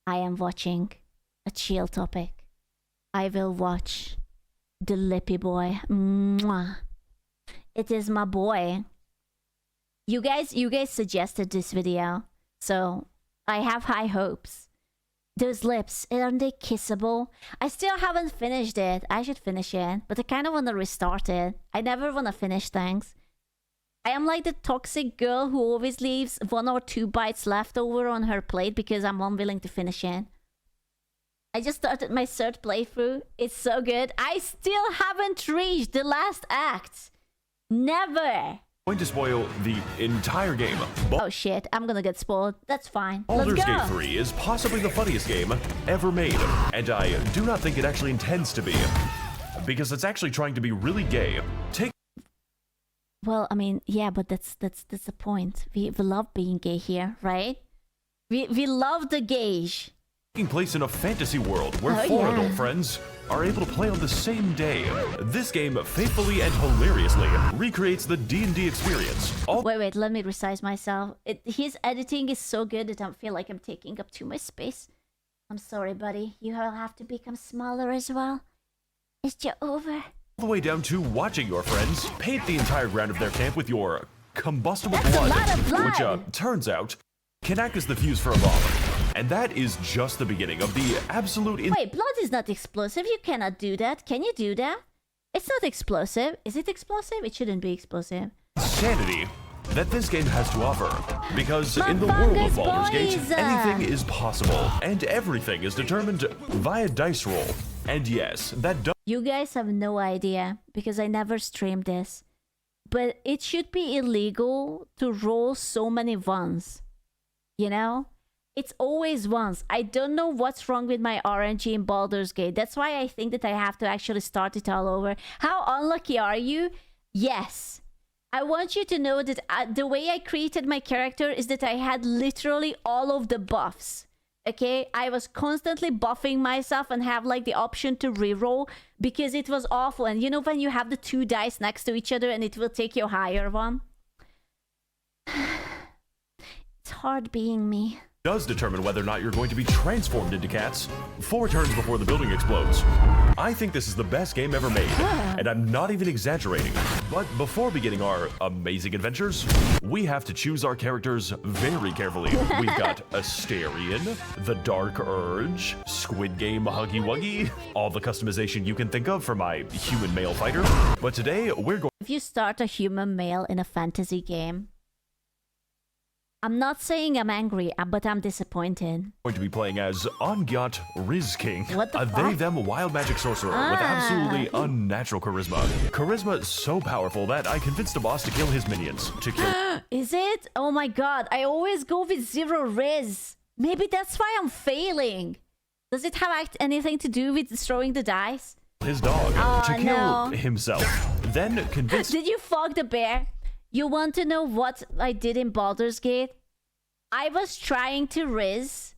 I am watching a chill topic. I will watch the Lippy Boy. Mwah. It is my boy. You guys suggested this video, so I have high hopes. Those lips, aren't they kissable? I still haven't finished it. I should finish it, but I kind of want to restart it. I never want to finish things. I am like the toxic girl who always leaves 1 or 2 bites left over on her plate because I'm unwilling to finish it. I just started my 3rd playthrough. It's so good. I still haven't reached the last act. Never. Going to spoil the entire game. Oh shit, I'm gonna get spoiled. That's fine. Baldur's Let's go. Gate 3 is possibly the funniest game ever made, and I do not think it actually intends to be, because it's actually trying to be really gay. Well, I mean, yeah, but that's the point. We love being gay here, right? We love the gauge. Taking place in a fantasy world where 4 adult friends are able to play on the same day. This game faithfully and hilariously recreates the D&D experience. Wait, let me resize myself. His editing is so good that I feel like I'm taking up too much space. I'm sorry, buddy. You will have to become smaller as well. Is it over? All the way down to watching your friends paint the entire ground of their camp with your combustible That's blood, a lot of blood. which turns out can act as the fuse for a bomb. And that is just the beginning of the absolute... Wait, blood is not explosive. You cannot do that. Can you do that? It's not explosive. Is it explosive? It shouldn't be explosive. Insanity that this game has to offer. Because in the world of Baldur's Gate, anything is possible. And everything is determined via dice roll. And yes, that does... You guys have no idea, because I never streamed this. But it should be illegal to roll so many ones. You know? It's always once. I don't know what's wrong with my RNG in Baldur's Gate. That's why I think that I have to actually start it all over. How unlucky are you? Yes. I want you to know that the way I created my character is that I had literally all of the buffs. Okay? I was constantly buffing myself and have like the option to reroll because it was awful. And you know when you have the 2 dice next to each other and it will take your higher one? It's hard being me. Does determine whether or not you're going to be transformed into cats 4 turns before the building explodes. I think this is the best game ever made, and I'm not even exaggerating. But before beginning our amazing adventures, we have to choose our characters very carefully. We've got Asterion, the Dark Urge, Squid Game Huggy Wuggy, all the customization you can think of for my human male fighter. But today, we're going... If you start a human male in a fantasy game, I'm not saying I'm angry, but I'm disappointed. Going to be playing as Ongyat Rizking, What the a fuck? they-them wild magic sorcerer with absolutely unnatural charisma. Charisma so powerful that I convinced a boss to kill his minions. Is it? Oh my god, I always go with 0 riz. Maybe that's why I'm failing. Does it have anything to do with throwing the dice? His dog to kill no. himself. Then convince... Did you fog the bear? You want to know what I did in Baldur's Gate? I was trying to riz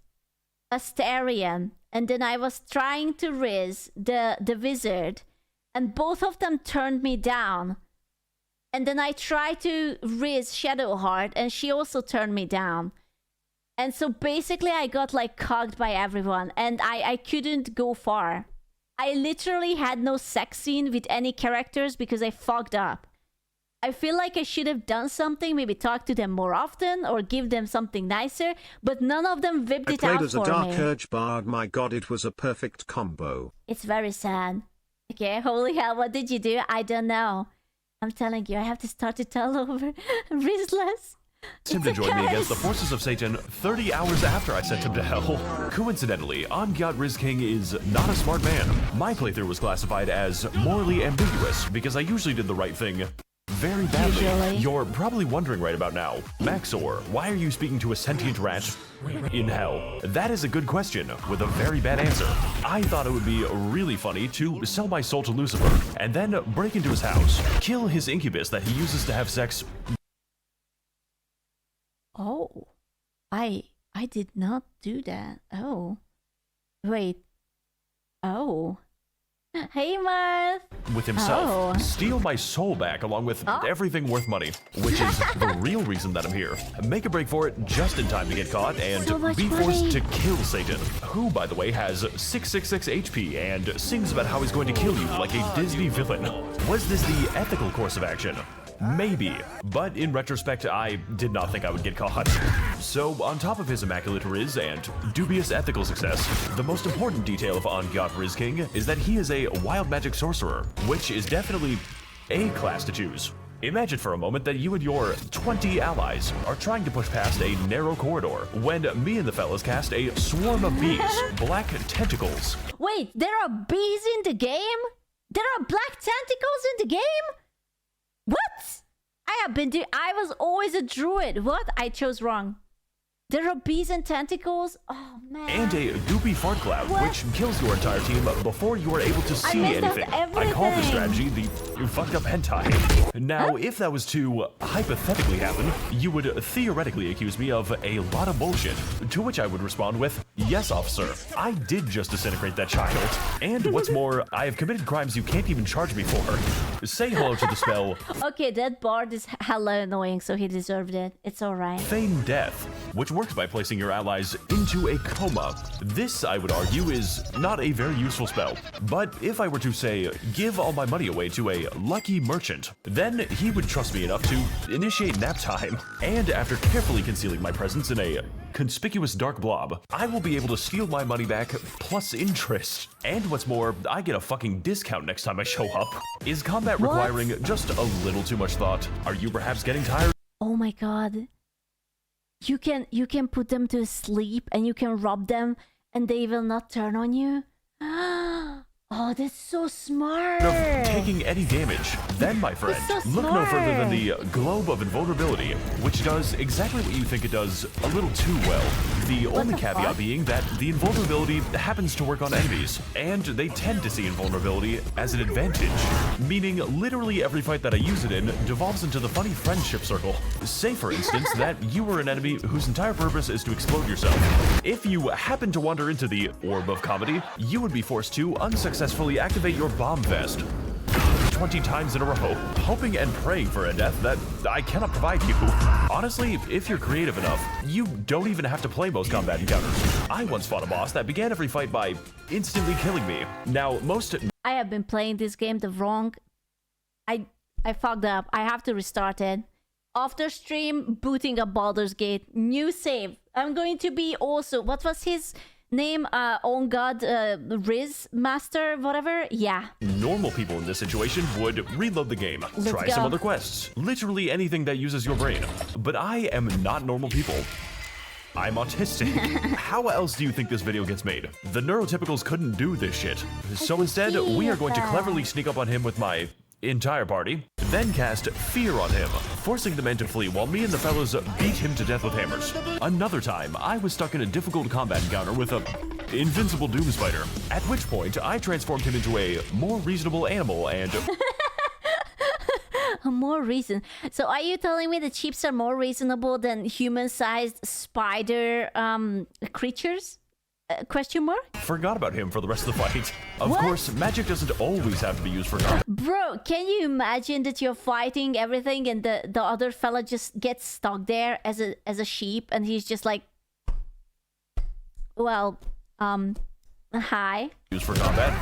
Asterion, and then I was trying to riz the wizard, and both of them turned me down. And then I tried to riz Shadowheart, and she also turned me down. And so basically I got like cogged by everyone, and I couldn't go far. I literally had no sex scene with any characters because I fogged up. I feel like I should have done something, maybe talk to them more often or give them something nicer, but none of them whipped it out for me. I played as a Dark Urge bard, my god, it was a perfect combo. It's very sad. Okay, holy hell, what did you do? I don't know. I'm telling you, I have to start it all over. Rizless. him to join me against the forces of Satan 30 hours after I sent him to hell. Coincidentally, Ongyat Rizking is not a smart man. My playthrough was classified as morally ambiguous because I usually did the right thing very badly. Usually. You're probably wondering right about now, Max0r, why are you speaking to a sentient rat in hell? That is a good question with a very bad answer. I thought it would be really funny to sell my soul to Lucifer and then break into his house, kill his incubus that he uses to have sex. Oh, I did not do that. Oh, wait. Oh, Hey, Marth. with himself, Oh. steal my soul back along with everything worth money, which is the real reason that I'm here. Make a break for it just in time to get caught and So much be forced money. to kill Satan, who, by the way, has 666 HP and sings about how he's going to kill you like a Disney villain. Was this the ethical course of action? Maybe, but in retrospect, I did not think I would get caught. So, on top of his immaculate Riz and dubious ethical success, the most important detail of On God Riz King is that he is a wild magic sorcerer, which is definitely a class to choose. Imagine for a moment that you and your 20 allies are trying to push past a narrow corridor when me and the fellas cast a swarm of bees, black tentacles. Wait, there are bees in the game? There are black tentacles in the game? What? I was always a druid. What? I chose wrong. There are bees and tentacles? Oh, man. And a goopy fart cloud, What? which kills your entire team before you are able to see messed up anything. I call this strategy the fucked up hentai. Now, if that was to hypothetically happen, you would theoretically accuse me of a lot of bullshit. To which I would respond with, yes, officer, I did just disintegrate that child. And what's more, I have committed crimes you can't even charge me for. Say hello to the spell Okay, that bard is hella annoying, so he deserved it. It's alright. Feign Death, which works by placing your allies into a coma. This, I would argue, is not a very useful spell. But if I were to say, give all my money away to a lucky merchant, then he would trust me enough to initiate nap time. And after carefully concealing my presence in a conspicuous dark blob, I will be able to steal my money back plus interest. And what's more, I get a fucking discount next time I show up. Is combat What? requiring just a little too much thought? Are you perhaps getting tired? Oh my god. You can put them to sleep and you can rob them and they will not turn on you? Oh, that's so smart. Of taking any damage, then, my friend, That's so look no further than smart. the Globe of Invulnerability, which does exactly what you think it does a little too well. The only the caveat fuck? being that the invulnerability happens to work on enemies, and they tend to see invulnerability as an advantage, meaning literally every fight that I use it in devolves into the funny friendship circle. Say, for instance, that you are an enemy whose entire purpose is to explode yourself. If you happen to wander into the Orb of Comedy, you would be forced to unsuccessfully activate your bomb vest 20 times in a row, hoping and praying for a death that I cannot provide you. Honestly, if you're creative enough, you don't even have to play most combat encounters. I once fought a boss that began every fight by instantly killing me. Now, most... I have been playing this game the wrong... I fucked up. I have to restart it. After stream, booting up Baldur's Gate. New save. I'm going to be also... What was his name? On God, Riz Master, whatever? Yeah. Normal people in this situation would reload the game, try go. some other quests, literally anything that uses your brain. But I am not normal people. I'm autistic. How else do you think this video gets made? The neurotypicals couldn't do this shit. So instead, we are going to cleverly sneak up on him with my entire party, then cast Fear on him, forcing the men to flee while me and the fellows beat him to death with hammers. Another time, I was stuck in a difficult combat encounter with a invincible doom spider, at which point I transformed him into a more reasonable animal and... More reason. So are you telling me the chips are more reasonable than human-sized spider creatures? Question mark? forgot about him for the rest of the fight. Of What? course, magic doesn't always have to be used for combat. Bro, can you imagine that you're fighting everything and the other fella just gets stuck there as a sheep and he's just like, well, hi. Used for combat.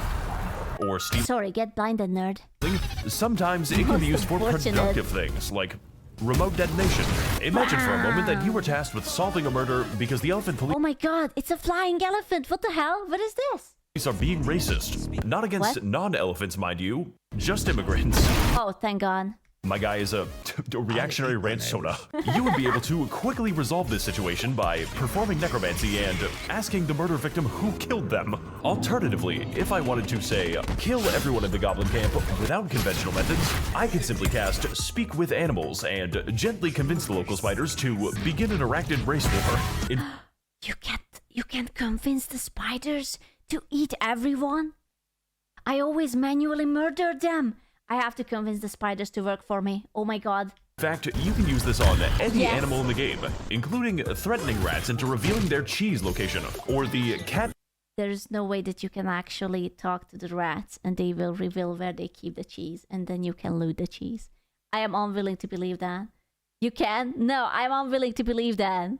Or stealing. Sorry, get blinded, nerd. Sometimes it can be used for Unfortunate. productive things, like remote detonation. Imagine for a moment that you were tasked with solving a murder because the elephant police Oh my god, it's a flying elephant. What the hell? What is this? are being racist. Not against What? non-elephants, mind you, just immigrants. Oh, thank god. My guy is a reactionary ranch soda. You would be able to quickly resolve this situation by performing necromancy and asking the murder victim who killed them. Alternatively, if I wanted to, say, kill everyone in the goblin camp without conventional methods, I could simply cast Speak with Animals and gently convince the local spiders to begin an arachnid race war. You can't convince the spiders to eat everyone? I always manually murder them. I have to convince the spiders to work for me. Oh my god. In fact, you can use this on any Yes. animal in the game, including threatening rats into revealing their cheese location, or the cat there's no way that you can actually talk to the rats and they will reveal where they keep the cheese and then you can loot the cheese. I am unwilling to believe that. You can? No, I'm unwilling to believe that.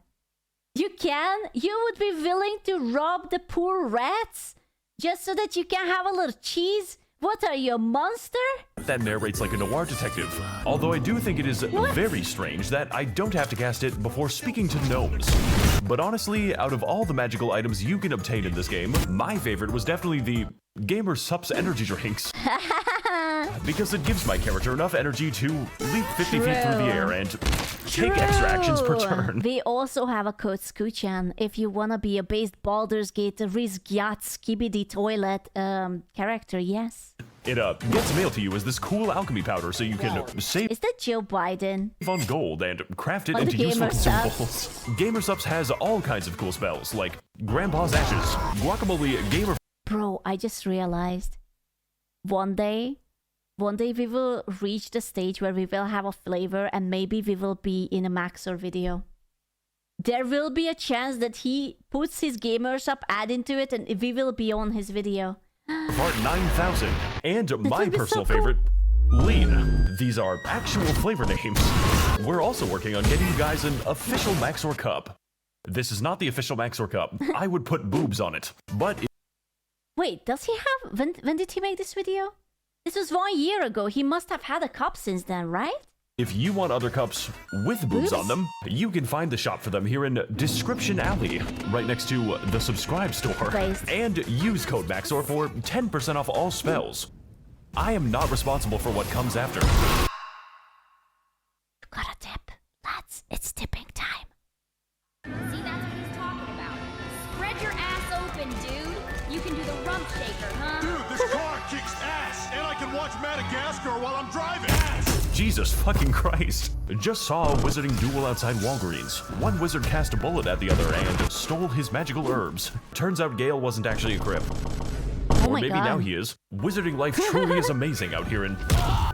You can? You would be willing to rob the poor rats just so that you can have a little cheese? What are you, a monster? That narrates like a noir detective. Although I do think it is very strange that I don't have to cast it before speaking to gnomes. But honestly, out of all the magical items you can obtain in this game, my favorite was definitely the Gamer Sups energy drinks. Because it gives my character enough energy to leap 50 feet through the air and take extra actions per turn. We also have a code Skuchan if you wanna be a based Baldur's Gate Rizgyat Skibidi Toilet character, yes. It gets mailed to you as this cool alchemy powder so you can save Is that Joe Biden? on gold and craft it On the into useful Gamer Sups. consumables. Gamer Sups has all kinds of cool spells like Grandpa's Ashes, Guacamole, Gamer... Bro, I just realized one day we will reach the stage where we will have a flavor and maybe we will be in a Max0r video. There will be a chance that he puts his Gamers Up ad into it and we will be on his video. Part 9000, and my would be personal so cool. favorite, Lean. These are actual flavor names. We're also working on getting you guys an official Max0r cup. This is not the official Max0r cup. I would put boobs on it, but Wait, does he have... When did he make this video? This was 1 year ago. He must have had a cup since then, right? if you want other cups with boobs on them, you can find the shop for them here in Description Alley, right next to the subscribe store. Nice. And use code Max0r for 10% off all spells. I am not responsible for what comes after. You got a tip. Lads, it's tipping time. See, that's what he's talking about. Spread your ass open, dude. You can do the rump shaker, huh? Dude, this car kicks ass, and I can watch Madagascar while I'm driving. Jesus fucking Christ. Just saw a wizarding duel outside Walgreens. One wizard cast a bullet at the other and stole his magical herbs. Turns out Gale wasn't actually a crip. Oh Or my maybe God. now he is. Wizarding life truly is amazing out here in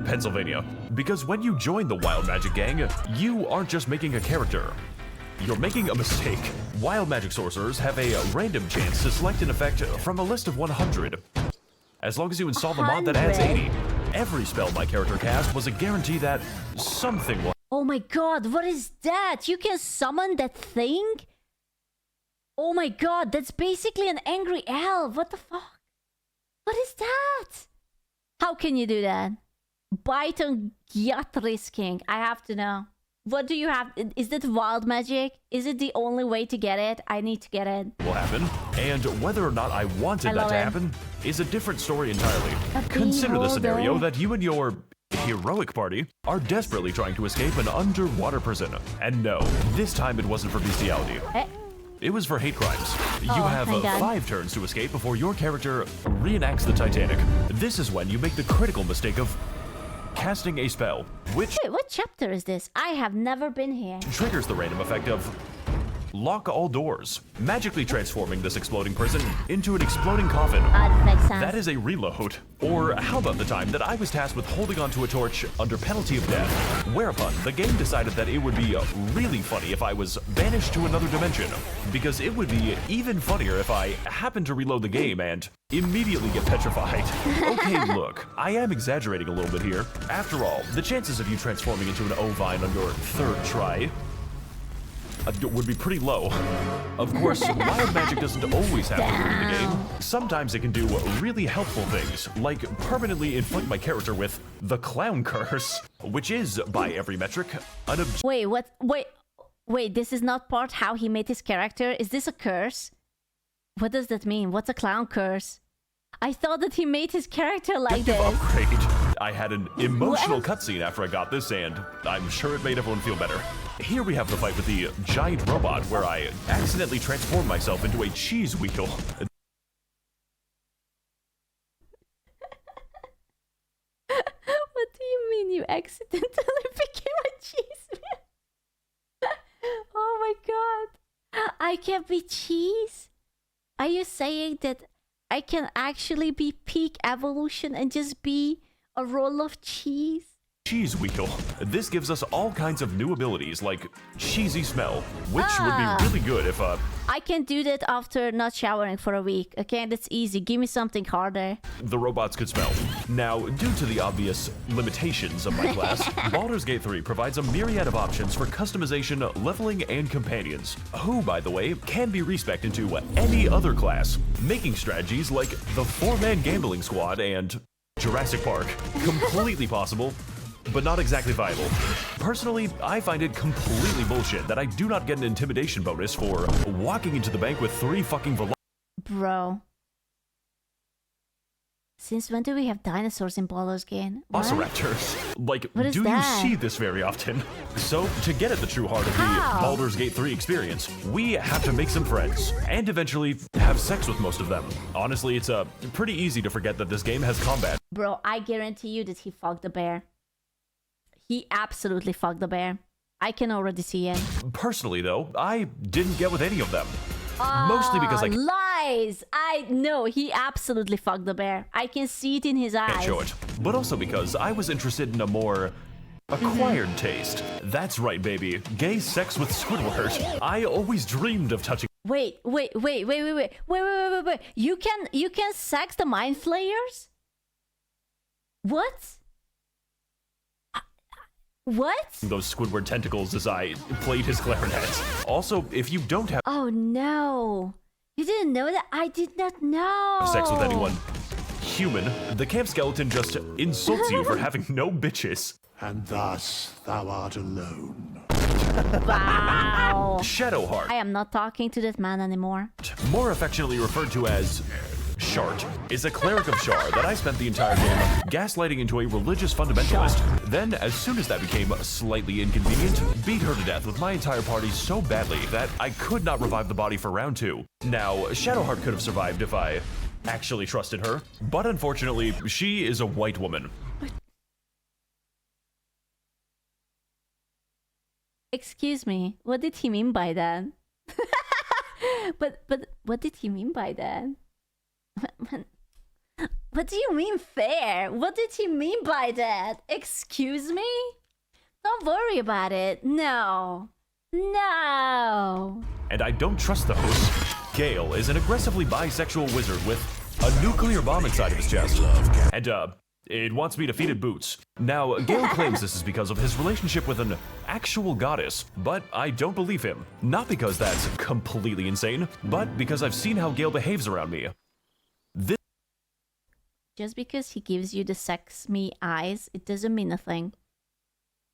Pennsylvania. Because when you join the Wild Magic Gang, you aren't just making a character. You're making a mistake. Wild Magic sorcerers have a random chance to select an effect from a list of 100. As long as you install the mod that adds 80. Every spell my character cast was a guarantee that something will Oh my God, what is that? You can summon that thing? Oh my God, that's basically an angry elf. What the fuck? What is that? How can you do that? Bite on Gyatris King. I have to know. What do you have? Is that wild magic? Is it the only way to get it? I need to get it. happen. And whether or not I wanted I that love to it. happen is a different story entirely. A Consider the beholder. scenario that you and your heroic party are desperately trying to escape an underwater prison. And no, this time it wasn't for bestiality. Eh, It was for hate crimes. You Oh, have thank God. 5 turns to escape before your character reenacts the Titanic. This is when you make the critical mistake of casting a spell, which Wait, what chapter is this? I have never been here. triggers the random effect of lock all doors, magically transforming this exploding prison into an exploding coffin. That makes sense. That is a reload. Or how about the time that I was tasked with holding onto a torch under penalty of death? Whereupon the game decided that it would be really funny if I was banished to another dimension, because it would be even funnier if I happened to reload the game and immediately get petrified. Okay, look, I am exaggerating a little bit here. After all, the chances of you transforming into an ovine on your 3rd try would be pretty low. Of course, wild magic doesn't always happen during the game. Sometimes it can do really helpful things, like permanently inflict my character with the clown curse, which is, by every metric, an Wait, what? Wait, this is not part how he made his character? Is this a curse? What does that mean? What's a clown curse? I thought that he made his character like objective this. upgrade. I had an emotional cutscene after I got this, and I'm sure it made everyone feel better. Here we have the fight with the giant robot, where I accidentally transformed myself into a cheese wheel. What do you mean you accidentally became a cheese man? Oh my God. I can be cheese? Are you saying that I can actually be peak evolution and just be a roll of cheese? cheese wheel. This gives us all kinds of new abilities like cheesy smell, which would be really good if I can do that after not showering for a week. Okay, that's easy. Give me something harder. the robots could smell. Now, due to the obvious limitations of my class, Baldur's Gate 3 provides a myriad of options for customization, leveling, and companions, who, by the way, can be respec'd into any other class, making strategies like the 4-man gambling squad and Jurassic Park completely possible, but not exactly viable. Personally, I find it completely bullshit that I do not get an intimidation bonus for walking into the bank with 3 fucking Bro. Since when do we have dinosaurs in Baldur's Gate? What? Velociraptors. Like, What is do that? you see this very often? So, to get at the true heart of How? the Baldur's Gate 3 experience, we have to make some friends, and eventually have sex with most of them. Honestly, it's pretty easy to forget that this game has combat. Bro, I guarantee you that he fucked the bear. He absolutely fucked the bear. I can already see it. Personally, though, I didn't get with any of them. Mostly because I Lies! I know he absolutely fucked the bear. I can see it in his eyes. can't show it. But also because I was interested in a more acquired taste. That's right, baby. Gay sex with Squidward. I always dreamed of touching. Wait. You can sex the mind flayers? What? What? Those Squidward tentacles as I played his clarinet. Also, if you don't have Oh no. You didn't know that? I did not know. sex with anyone human, the camp skeleton just insults you for having no bitches. And thus thou art alone. Wow. Shadowheart, I am not talking to that man anymore. more affectionately referred to as Shart, is a cleric of Shar that I spent the entire game gaslighting into a religious fundamentalist. Then, as soon as that became slightly inconvenient, beat her to death with my entire party so badly that I could not revive the body for round 2. Now, Shadowheart could have survived if I actually trusted her, but unfortunately, she is a white woman. Excuse me. What did he mean by that? but what did he mean by that? What do you mean fair? What did he mean by that? Excuse me? Don't worry about it. No. And I don't trust those. Gale is an aggressively bisexual wizard with a nuclear bomb inside of his chest. And, it wants me to feed it boots. Now, Gale claims this is because of his relationship with an actual goddess, but I don't believe him. Not because that's completely insane, but because I've seen how Gale behaves around me. Just because he gives you the sex me eyes, it doesn't mean a thing.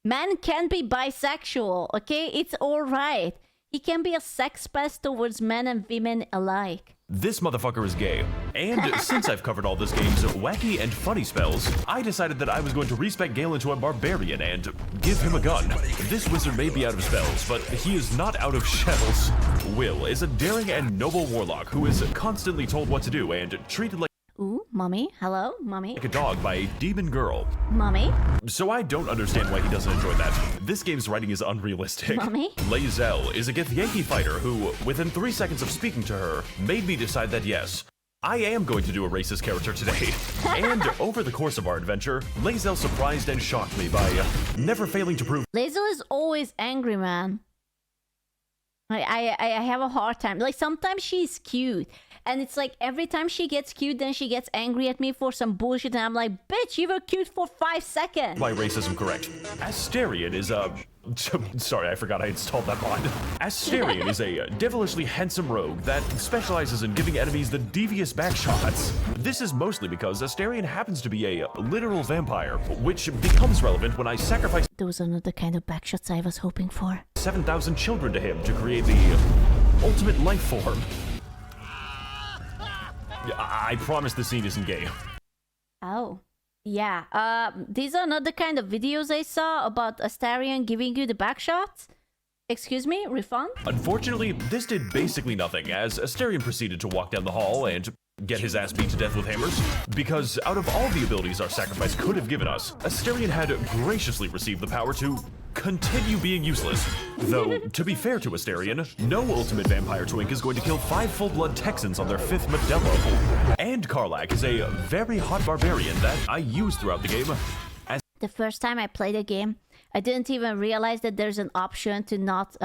Man can be bisexual, okay? It's alright. He can be a sex pest towards men and women alike. This motherfucker is gay. And since I've covered all this game's wacky and funny spells, I decided that I was going to respec Gale into a barbarian and give him a gun. This wizard may be out of spells, but he is not out of shells. Will is a daring and noble warlock who is constantly told what to do and treated like Ooh, mommy? Hello, mommy? a dog by a demon girl. Mommy? So I don't understand why he doesn't enjoy that. This game's writing is unrealistic. Mommy? Lae'zel is a Githyanki fighter who, within 3 seconds of speaking to her, made me decide that yes, I am going to do a racist character today. And over the course of our adventure, Lae'zel surprised and shocked me by never failing to prove Lae'zel is always angry, man. I have a hard time. Like, sometimes she's cute. And it's like, every time she gets cute, then she gets angry at me for some bullshit. And I'm like, bitch, you were cute for 5 seconds. my racism correct. Asterion is a... Sorry, I forgot I installed that mod. Asterion is a devilishly handsome rogue that specializes in giving enemies the devious backshots. This is mostly because Asterion happens to be a literal vampire, which becomes relevant when I sacrifice Those are not the kind of backshots I was hoping for. 7,000 children to him to create the ultimate life form. I promise the scene isn't gay. Oh. Yeah, these are not the kind of videos I saw about Asterion giving you the backshots. Excuse me, refund? Unfortunately, this did basically nothing as Asterion proceeded to walk down the hall and get his ass beat to death with hammers. Because out of all the abilities our sacrifice could have given us, Asterion had graciously received the power to continue being useless. Though, to be fair to Asterion, no ultimate vampire twink is going to kill 5 full-blood Texans on their 5th Modelo. And Karlach is a very hot barbarian that I use throughout the game. The first time I played a game, I didn't even realize that there's an option to not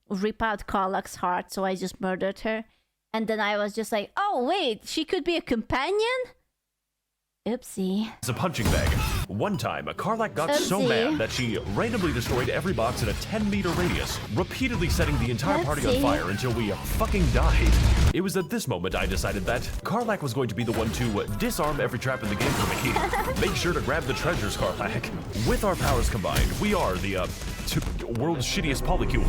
rip out Karlach's heart, so I just murdered her. And then I was just like, oh wait, she could be a companion? Oopsie. It's a punching bag. One time, Karlach got so mad that she randomly destroyed every box in a 10-meter radius, repeatedly setting the entire party on fire until we fucking died. It was at this moment I decided that Karlach was going to be the one to disarm every trap in the game for me. Make sure to grab the treasures, Karlach. With our powers combined, we are the world's shittiest polycule.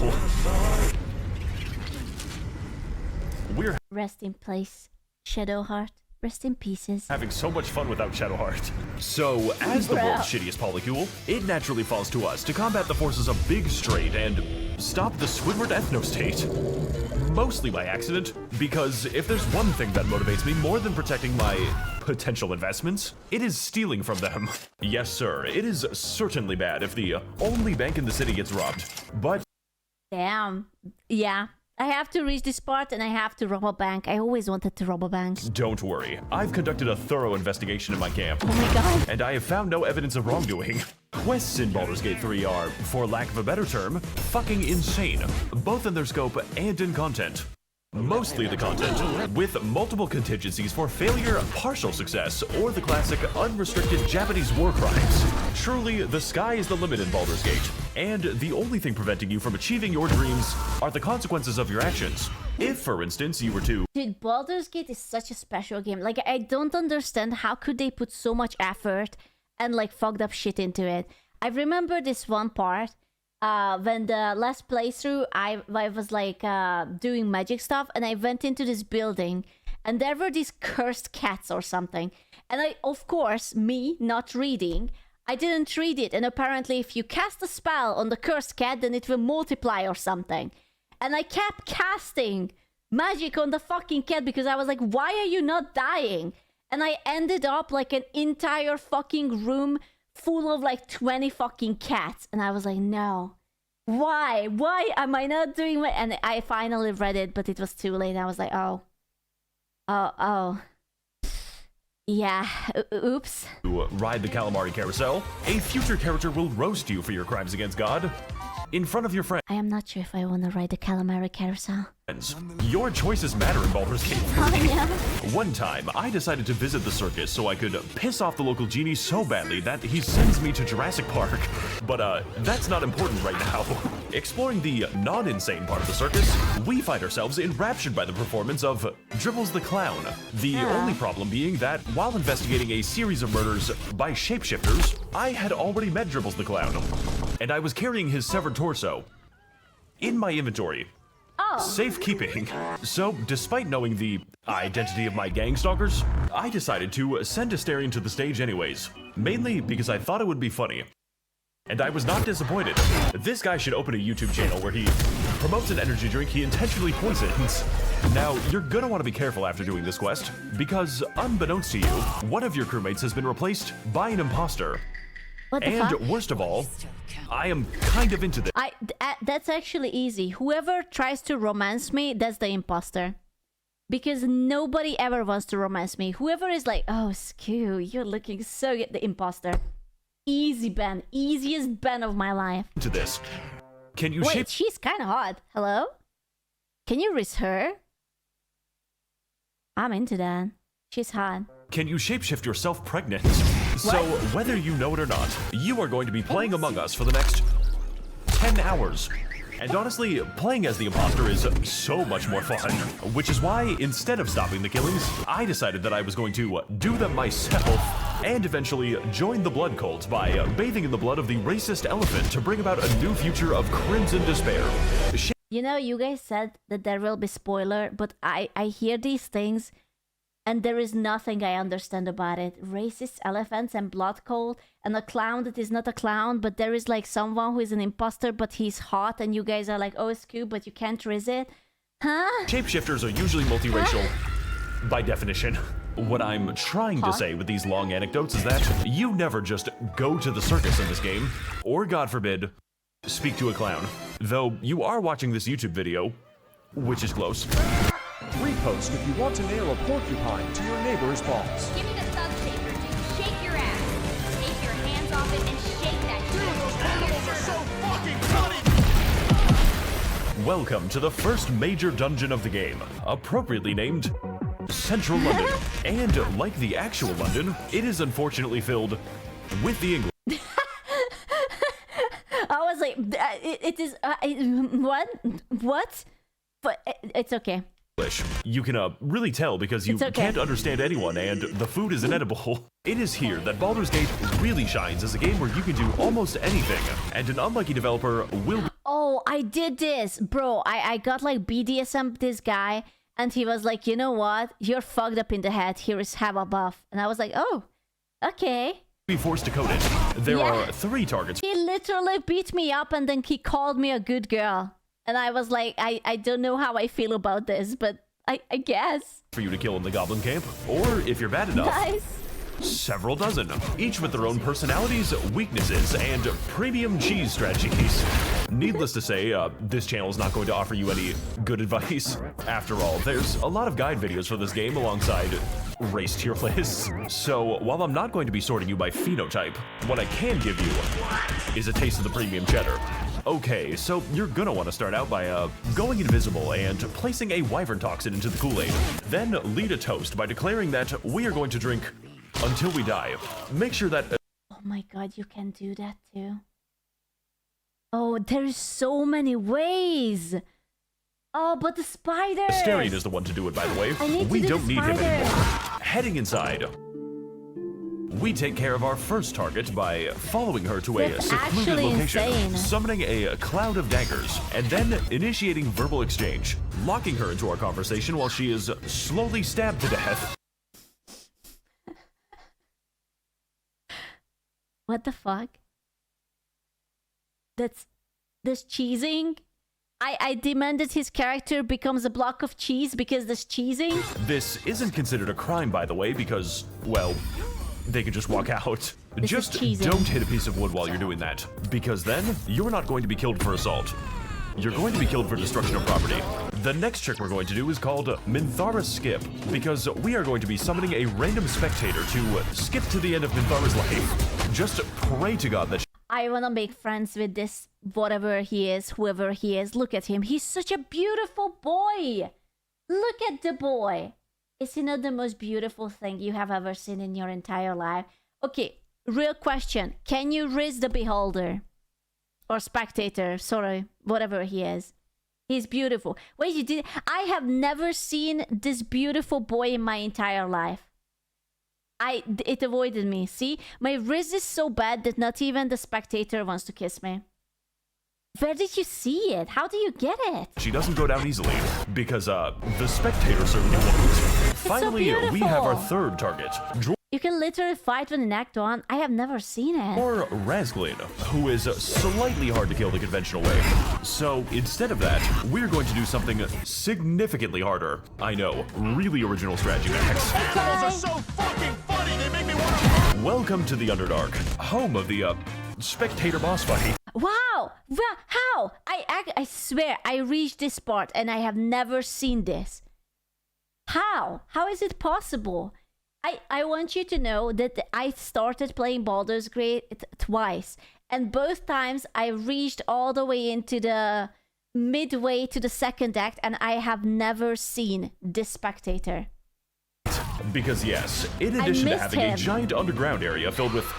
We're Rest in place, Shadowheart. Rest in pieces. having so much fun without Shadowheart. So, as the world's shittiest polycule, it naturally falls to us to combat the forces of Big Straight and stop the Squidward ethno-state. Mostly by accident, because if there's one thing that motivates me more than protecting my potential investments, it is stealing from them. Yes, sir, it is certainly bad if the only bank in the city gets robbed, but Damn. Yeah. I have to reach this part and I have to rob a bank. I always wanted to rob a bank. don't worry. I've conducted a thorough investigation in my camp. Oh my god. And I have found no evidence of wrongdoing. Quests in Baldur's Gate 3 are, for lack of a better term, fucking insane, both in their scope and in content. Mostly the content, with multiple contingencies for failure, partial success, or the classic unrestricted Japanese war crimes. Truly, the sky is the limit in Baldur's Gate, and the only thing preventing you from achieving your dreams are the consequences of your actions. If, for instance, you were to... Dude, Baldur's Gate is such a special game. Like, I don't understand how could they put so much effort and, like, fucked up shit into it. I remember this one part when the last playthrough, I was, like, doing magic stuff, and I went into this building, and there were these cursed cats or something. And I, of course, me, not reading, I didn't read it, and apparently if you cast a spell on the cursed cat, then it will multiply or something. And I kept casting magic on the fucking cat because I was like, why are you not dying? And I ended up like an entire fucking room full of like 20 fucking cats. And I was like, no. Why? Why am I not doing it? And I finally read it, but it was too late. I was like, oh. Yeah, oops. to ride the calamari carousel, a future character will roast you for your crimes against God in front of your friends. I am not sure if I want to ride the calamari carousel. Your choices matter in Baldur's Gate 3. Oh, yeah. One time, I decided to visit the circus so I could piss off the local genie so badly that he sends me to Jurassic Park. But that's not important right now. Exploring the non-insane part of the circus, we find ourselves enraptured by the performance of Dribbles the Clown. The only problem being that while investigating a series of murders by shapeshifters, I had already met Dribbles the Clown, and I was carrying his severed torso in my inventory. Safekeeping. So, despite knowing the identity of my gang stalkers, I decided to send Astarion to the stage anyways. Mainly because I thought it would be funny. And I was not disappointed. This guy should open a YouTube channel where he promotes an energy drink he intentionally poisons. Now, you're gonna want to be careful after doing this quest, because unbeknownst to you, one of your crewmates has been replaced by an imposter. What the And fuck? worst of all, I am kind of into this. That's actually easy. Whoever tries to romance me, that's the imposter. Because nobody ever wants to romance me. Whoever is like, oh, Skew, you're looking so good, the imposter. Easy ban. Easiest ban of my life. To this. Can you Wait, shape she's kind of hot. Hello? Can you risk her? I'm into that. She's hot. Can you shapeshift yourself pregnant? So, whether you know it or not, you are going to be playing Among Us for the next 10 hours. And honestly, playing as the imposter is so much more fun. Which is why, instead of stopping the killings, I decided that I was going to do them myself. And eventually join the blood cult by bathing in the blood of the racist elephant to bring about a new future of crimson despair. You know, you guys said that there will be spoiler, but I hear these things and there is nothing I understand about it. Racist elephants and blood cult and a clown that is not a clown, but there is like someone who is an imposter but he's hot and you guys are like, oh, Scoop, but you can't risk it. Huh? Shapeshifters are usually multiracial by definition. What I'm trying to say with these long anecdotes is that you never just go to the circus in this game, or God forbid, speak to a clown. Though you are watching this YouTube video, which is close. Repost if you want to nail a porcupine to your neighbor's balls. Give me the thug shaker, dude. Shake your ass. Take your hands off it and Welcome to the first major dungeon of the game, appropriately named Central London. And like the actual London, it is unfortunately filled with the English. I was like, it is, what? But it's okay. You can really tell because you can't understand anyone and the food is inedible. It is here that Baldur's Gate really shines as a game where you can do almost anything, and an unlucky developer will... Oh, I did this, bro. I got like BDSM this guy, and he was like, you know what? You're fucked up in the head. Here is have a buff. And I was like, oh, okay. Be forced to code it. There are 3 targets. He literally beat me up and then he called me a good girl. And I was like, I don't know how I feel about this, but I guess. For you to kill in the goblin camp, or if you're bad enough, Nice. several dozen, each with their own personalities, weaknesses, and premium cheese strategies. Needless to say, this channel is not going to offer you any good advice. After all, there's a lot of guide videos for this game alongside race tier lists. So while I'm not going to be sorting you by phenotype, what I can give you is a taste of the premium cheddar. Okay, so you're gonna want to start out by going invisible and placing a wyvern toxin into the Kool-Aid. Then lead a toast by declaring that we are going to drink until we die. Make sure that... Oh my god, you can do that too. Oh, there's so many ways. Oh, but the spider. Asterion is the one to do it, by the way. We don't need him anymore. Heading inside, we take care of our first target by following her to a secluded location, insane. summoning a cloud of daggers, and then initiating verbal exchange, locking her into our conversation while she is slowly stabbed to death. What the fuck? That's cheesing? I demanded his character becomes a block of cheese because there's cheesing? This isn't considered a crime, by the way, because, well, they can just walk out. Just don't hit a piece of wood while you're doing that, because then you're not going to be killed for assault. You're going to be killed for destruction of property. The next trick we're going to do is called Minthara's Skip, because we are going to be summoning a random spectator to skip to the end of Minthara's life. Just pray to God that... I want to make friends with this, whatever he is, whoever he is. Look at him. He's such a beautiful boy. Look at the boy. Is he not the most beautiful thing you have ever seen in your entire life? Okay, real question. Can you risk the beholder? Or spectator, sorry, whatever he is. He's beautiful. Wait, you did... I have never seen this beautiful boy in my entire life. It avoided me. See, my wrist is so bad that not even the spectator wants to kiss me. Where did you see it? How do you get it? She doesn't go down easily, because the spectator certainly won't. Finally, we have our third target. You can literally fight with an act on. I have never seen it. Or Razglin, who is slightly hard to kill the conventional way. So instead of that, we're going to do something significantly harder. I know, really original strategy, Max. Those are so fucking funny, they make me want to... Welcome to the Underdark, home of the spectator boss fight. Wow! How? I swear, I reached this part and I have never seen this. How? How is it possible? I want you to know that I started playing Baldur's Gate twice. And both times I reached all the way into the midway to the second act and I have never seen this spectator. Because yes, in addition to having a giant underground area filled with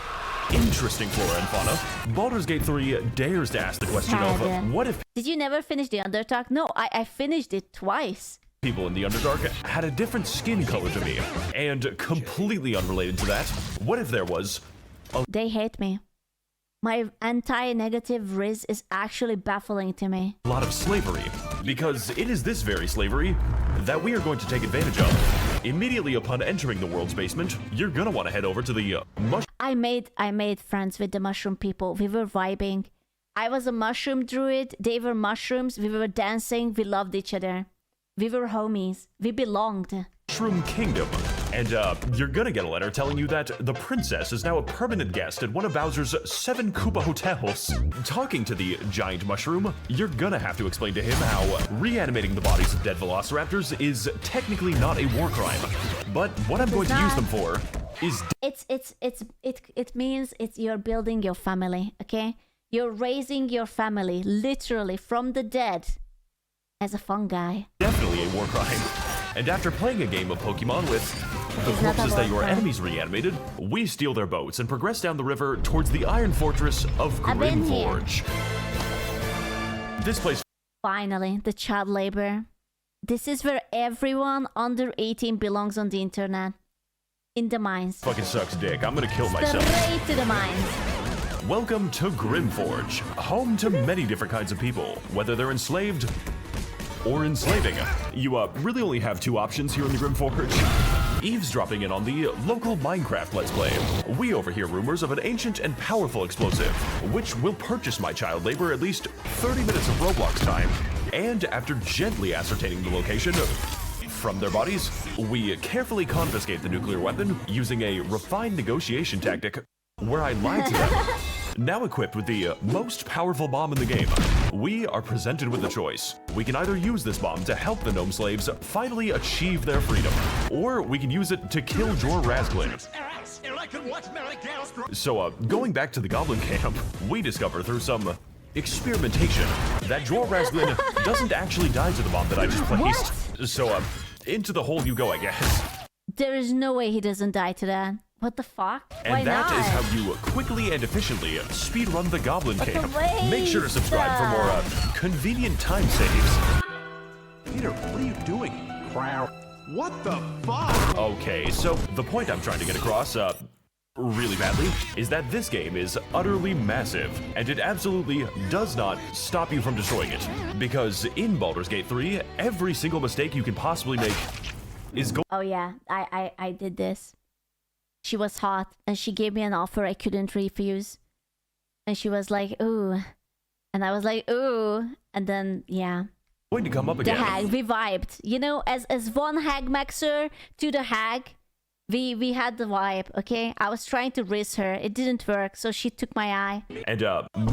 interesting flora and fauna, Baldur's Gate 3 dares to ask the question of what if... Did you never finish the Underdark? No, I finished it twice. People in the Underdark had a different skin color to me, and completely unrelated to that, what if there was They hate me. My anti-negative riz is actually baffling to me. a lot of slavery? Because it is this very slavery that we are going to take advantage of. Immediately upon entering the world's basement, you're gonna want to head over to the I made friends with the mushroom people. We were vibing. I was a mushroom druid. They were mushrooms. We were dancing. We loved each other. We were homies. We belonged. Mushroom Kingdom. And you're gonna get a letter telling you that the princess is now a permanent guest at one of Bowser's 7 Koopa hotels. Talking to the giant mushroom, you're gonna have to explain to him how reanimating the bodies of dead velociraptors is technically not a war crime. But what I'm going to use them for is... It means you're building your family, okay? You're raising your family, literally, from the dead. as a fun guy. Definitely a war crime. And after playing a game of Pokemon with the It's not a corpses that war your crime. enemies reanimated, we steal their boats and progress down the river towards the Iron Fortress of I've been here. Grimforge. This place Finally, the child labor. This is where everyone under 18 belongs on the internet. In the mines. fucking sucks dick. I'm gonna kill myself. Straight to the mines. Welcome to Grimforge, home to many different kinds of people, whether they're enslaved or enslaving. You really only have two options here in the Grimforge. Eavesdropping in on the local Minecraft Let's Play. We overhear rumors of an ancient and powerful explosive, which will purchase my child labor at least 30 minutes of Roblox time. And after gently ascertaining the location from their bodies, we carefully confiscate the nuclear weapon using a refined negotiation tactic where I lied to them. Now equipped with the most powerful bomb in the game, we are presented with a choice. We can either use this bomb to help the gnome slaves finally achieve their freedom, or we can use it to kill Jor Rasglin. So, going back to the goblin camp, we discover through some experimentation that Jor Rasglin doesn't actually die to the bomb that I just placed. So, into the hole you go, I guess. There is no way he doesn't die to that. What the fuck? Why And that not? is how you quickly and efficiently speedrun the goblin camp. waste. Make sure to subscribe for more convenient time saves. Peter, what are you doing? Crowd. What the fuck? Okay, so the point I'm trying to get across, really badly, is that this game is utterly massive, and it absolutely does not stop you from destroying it. Because in Baldur's Gate 3, every single mistake you can possibly make is going Oh yeah, I did this. She was hot, and she gave me an offer I couldn't refuse. And she was like, ooh. And I was like, ooh. And then, yeah. to come up The again. hag, we vibed. You know, as one hag Max0r to the hag, we had the vibe, okay? I was trying to risk her. It didn't work, so she took my eye. And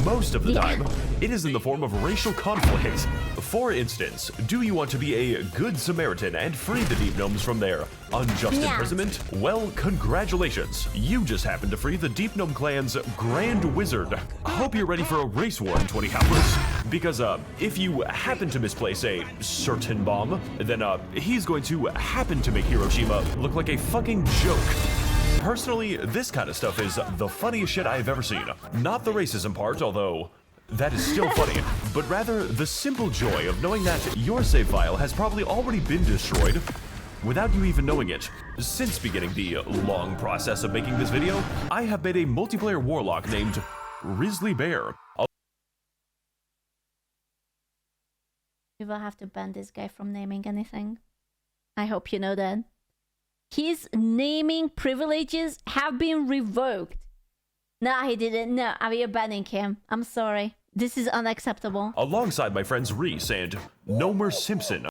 most of the Yeah. time, it is in the form of racial conflict. For instance, do you want to be a good Samaritan and free the deep gnomes from their unjust Yeah. imprisonment? Well, congratulations. You just happened to free the Deep Gnome Clan's Grand Wizard. I hope you're ready for a race war in 20 hours. Because if you happen to misplace a certain bomb, then he's going to happen to make Hiroshima look like a fucking joke. Personally, this kind of stuff is the funniest shit I've ever seen. Not the racism part, although that is still funny, but rather the simple joy of knowing that your save file has probably already been destroyed without you even knowing it. Since beginning the long process of making this video, I have made a multiplayer warlock named Grizzly Bear. We will have to ban this guy from naming anything. I hope you know that. His naming privileges have been revoked. No, he didn't. No, we are banning him. I'm sorry. This is unacceptable. Alongside my friends Reese and Nomer Simpson.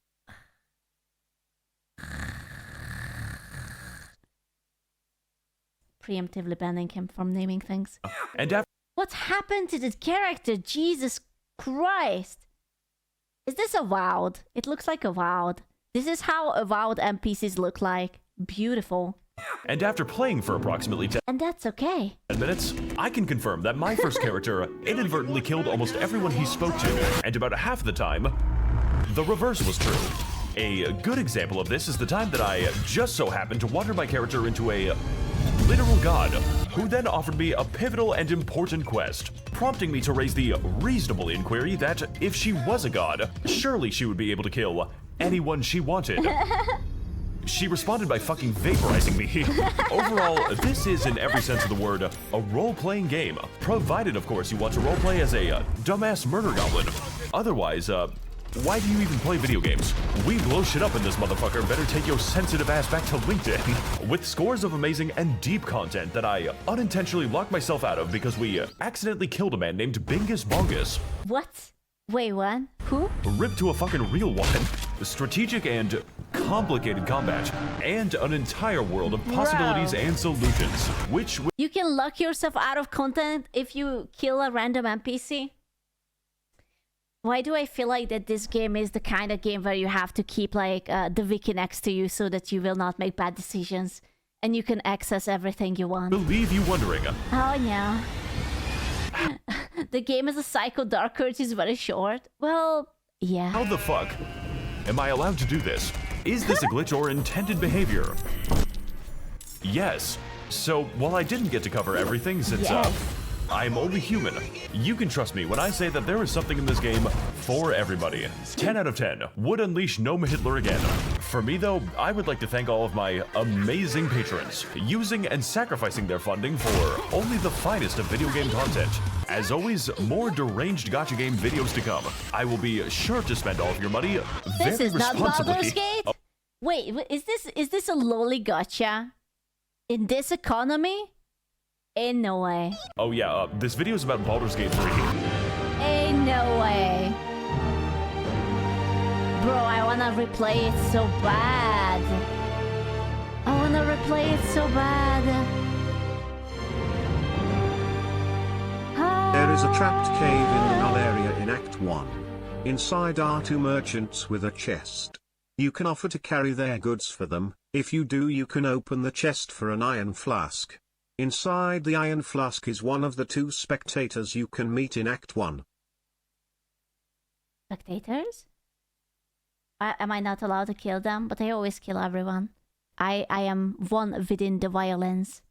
Preemptively banning him from naming things. And after What happened to this character? Jesus Christ. Is this Avowed? It looks like Avowed. This is how Avowed NPCs look like. Beautiful. playing for approximately 10 And that's okay. minutes, I can confirm that my first character inadvertently killed almost everyone he spoke to, and about half the time, the reverse was true. A good example of this is the time that I just so happened to wander my character into a literal god, who then offered me a pivotal and important quest, prompting me to raise the reasonable inquiry that if she was a god, surely she would be able to kill anyone she wanted. She responded by fucking vaporizing me. Overall, this is, in every sense of the word, a role-playing game. Provided, of course, you want to roleplay as a dumbass murder goblin. Otherwise, why do you even play video games? We blow shit up in this motherfucker. Better take your sensitive ass back to LinkedIn. With scores of amazing and deep content that I unintentionally locked myself out of because we accidentally killed a man named Bingus Bongus. What? Wait, what? Who? Ripped to a fucking real one. Strategic and complicated combat, and an entire world of possibilities Bro. and solutions, which You can lock yourself out of content if you kill a random NPC? Why do I feel like that this game is the kind of game where you have to keep like the wiki next to you so that you will not make bad decisions and you can access everything you want? will leave you wondering. Oh no. The game is a psycho dark urge is very short. Well, Yeah. How the fuck am I allowed to do this? Is this a glitch or intended behavior? Yes. So, while I didn't get to cover everything since, I am only human, you can trust me when I say that there is something in this game for everybody. 10 out of 10 would unleash Gnome Hitler again. For me though, I would like to thank all of my amazing patrons, using and sacrificing their funding for only the finest of video game content. As always, more deranged gacha game videos to come. I will be sure to spend all of your money very This is not responsibly. Baldur's Gate? Wait, is this a lolly gacha? In this economy? Ain't no way. Oh yeah, this video is about Baldur's Gate 3. Ain't no way. Bro, I wanna replay it so bad. I wanna replay it so bad. There is a trapped cave in the null area in Act 1. Inside are two merchants with a chest. You can offer to carry their goods for them. If you do, you can open the chest for an iron flask. Inside the iron flask is one of the two spectators you can meet in Act 1. Spectators? Am I not allowed to kill them? But I always kill everyone. I am one within the violence.